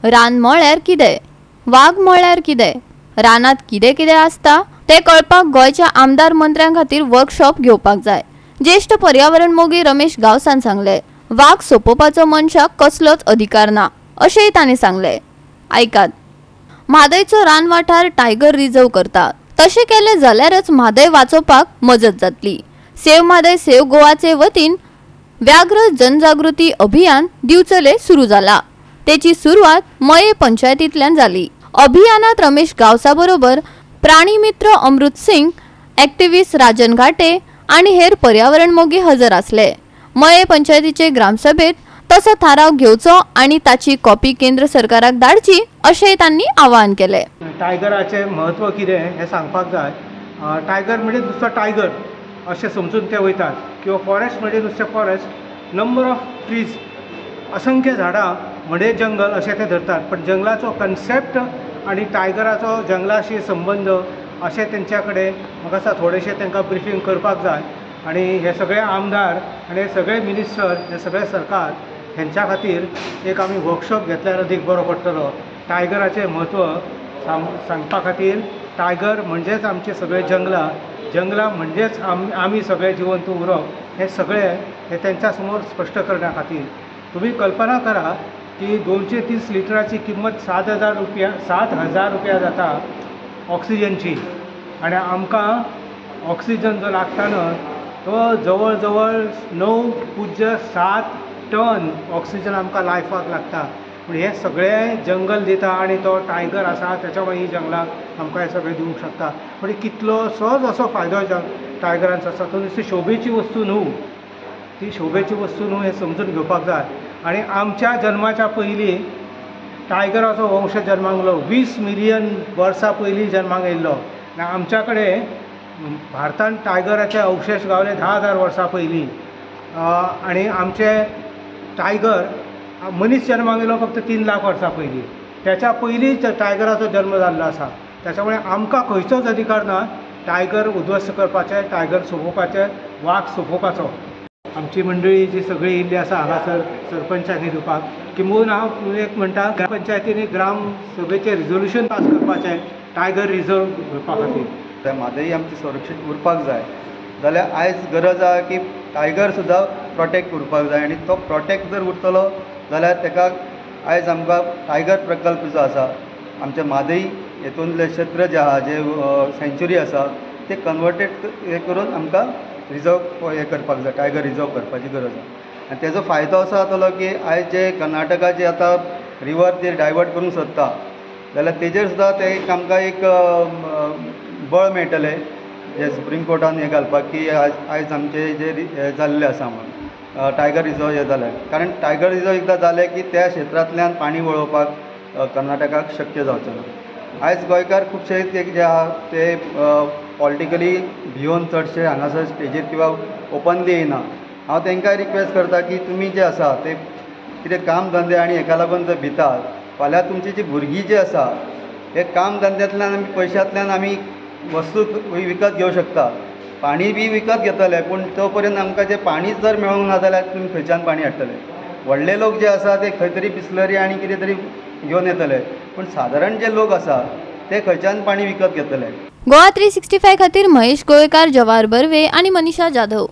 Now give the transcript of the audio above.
रान म्हळ्यार कितें, वाघ म्हळ्यार कितें, रानात कितें कितें आसता ते कळपाक गोयच्या आमदार मंत्र्यां खातीर वर्कशॉप घेवपाक जाय। ज्येष्ठ पर्यावरण मोगी रमेश गावसान सांगले, वाघ सोपोवपाचो मनशाक कसलोच अधिकार ना अशेंय तांणी सांगले। आयकात, म्हादयचो रान वाठार टायगर रिझर्व करता, तशें केलें जाल्यारच म्हादय वाचोवपाक मजत जातली। सेव म्हादय सेव गोवाचे वतीन व्याघ्र जनजागृती अभियान दिवचले सुरू जाला। तेची सुरवात मये पंचायतींतल्यान जाली। अभियानात रमेश गावसा बरोबर प्राणी मित्र अमृत सिंग, ॲक्टिव्हिस्ट राजन घाटे आणि हेर पर्यावरण मोगी हजर आसले। मये पंचायतीचे ग्रामसभेत तसो थाराव घेवचो आणि ताची कॉपी केंद्र सरकाराक धाडची अशेंय तांणी आवाहन केले। टायगराचे महत्व कितें हें सांगपाक जाय। टायगर म्हणजे नुसतो टायगर अशें समजून ते वयतात, किंवा फॉरेस्ट म्हणजे नुसतें फॉरेस्ट, नंबर ऑफ ट्रीज, असंख्य झाडां म्हणजे जंगल अशें ते धरतात। पण जंगलाचो कन्सेप्ट आणि टायगराचो जंगलाशी संबंध अशें तेंच्या कडेन म्हाका दिसता थोडेशें तांकां ब्रिफींग करपाक जाय। आणि हे सगळे आमदार आणि हे सगळे मिनिस्टर, हे सगळे सरकार हेंच्या खातीर एक आमी वर्कशॉप घेतल्यार अदीक बरो पडटलो। टायगराचें म्हत्व सांगपा खातीर, टायगर म्हणजेच आमचे सगळे जंगलां म्हणजेच आमी सगळे जिवंत उरप, हे सगळे हे तेंच्या समोर स्पश्ट करण्या खातीर। तुम्ही कल्पना करा की 230 लिटराची किंमत 7,000 रुपया जाता ऑक्सिजनची, आणि आमकां ऑक्सिजन जो लागता न्हय तो जवळ जवळ 9.7 टन ऑक्सिजन आमकां लायफाक लागता। पूण हे सगळे जंगल दिता आणि तो टायगर आसा त्याच्या ही जंगलाक आमकां हे सगळे दिवंक शकता। म्हणजे कितलोसोच असो फायदो टायगरांचो आसा। तो नुसती शोभेची वस्तू न्हू, ती शोभेची वस्तू न्हू हे समजून घेवपाक जाय। आणि आमच्या जन्माच्या पयलीं टायगराचो वंश जन्माक येयलो, 20 मिलियन वर्सां पयलीं जन्माक येयल्लो। आमच्या कडेन भारतांत टायगराचे अवशेश गावले 10,000 वर्सां पयलीं। आणि आमचे टायगर मनीस जन्माक येयलो फक्त 3 लाख वर्सां पयलीं, त्याच्या पयलींच टायगराचो जन्म जाल्लो आसा। त्याच्यामुळे आमकां खंयचोच अधिकार ना टायगर उध्वस्त करपाचे, टायगर सोंपोवपाचे, वाघ सोंपोवपाचो। आमची मंडळी जी सगळी येयल्ली आसा हांगासर सरपंचांनी दिवपाक, किंबहुन हांव एक म्हणटा ग्रामपंचायतींनी ग्राम सभेचें रिजोल्यूशन पास करपाचें टायगर रिजर्व करपा खातीर। म्हादय आमची सुरक्षीत उरपाक जाय जाल्यार आयज गरज आसा की टायगर सुद्दां प्रोटेक्ट उरपाक जाय। आनी तो प्रोटेक्ट जर उरतलो जाल्यार ताका आयज आमकां टायगर प्रकल्प जो आसा आमच्या म्हादय हेतूंतले क्षेत्र जे आसा, जे सँच्युरी आसा, ते कन्वर्टेड हे करून आमकां रिजर्व हे करपाक जाय, टायगर रिजर्व करपाची गरज आसा। आनी तेजो फायदो असो जातलो की आयज जे कर्नाटका जे आतां रिवर ते डायवर्ट करूंक सोदता जाल्यार तेजेर सुद्दां ते आमकां एक बळ मेळटलें जे सुप्रीम कोर्टान हे घालपाक की आयज आमचे जे जाल्ले आसा म्हणून टायगर रिजर्व हे जाल्यार, कारण टायगर रिजर्व एकदां जालें की त्या क्षेत्रांतल्यान पाणी वळोवपाक कर्नाटकाक शक्य जावचें ना। आयज गोंयकार खुबशे जे आहा ते पॉलिटिकली भिवन चडशे हांगासर स्टेजीर किंवा ओपनली येयना। हांव तांकां रिक्वेस्ट करता की तुमी जे आसा ते कितें काम धंदे आनी हेका लागून जर भितात, फाल्यां तुमची जी भुरगीं जी आसा हे काम धंद्यांतल्यान आमी पयशांतल्यान आमी वस्तू विकत घेवंक शकता, पाणी बी विकत घेतले, पूण तो पर्यंत आमकां जे पाणीच जर मेळूंक ना जाल्यार तुमी खंयच्यान पाणी हाडटले। व्हडले लोक जे आसा ते खंय तरी बिस्लरी आनी कितें तरी घेवन येतले, पूण सादारण जे लोक आसा ते खंयच्यान पाणी विकत घेतले। गोवा 365 खातीर महेश गोयेकार, जवाहर बर्वे आणि मनीषा जाधव।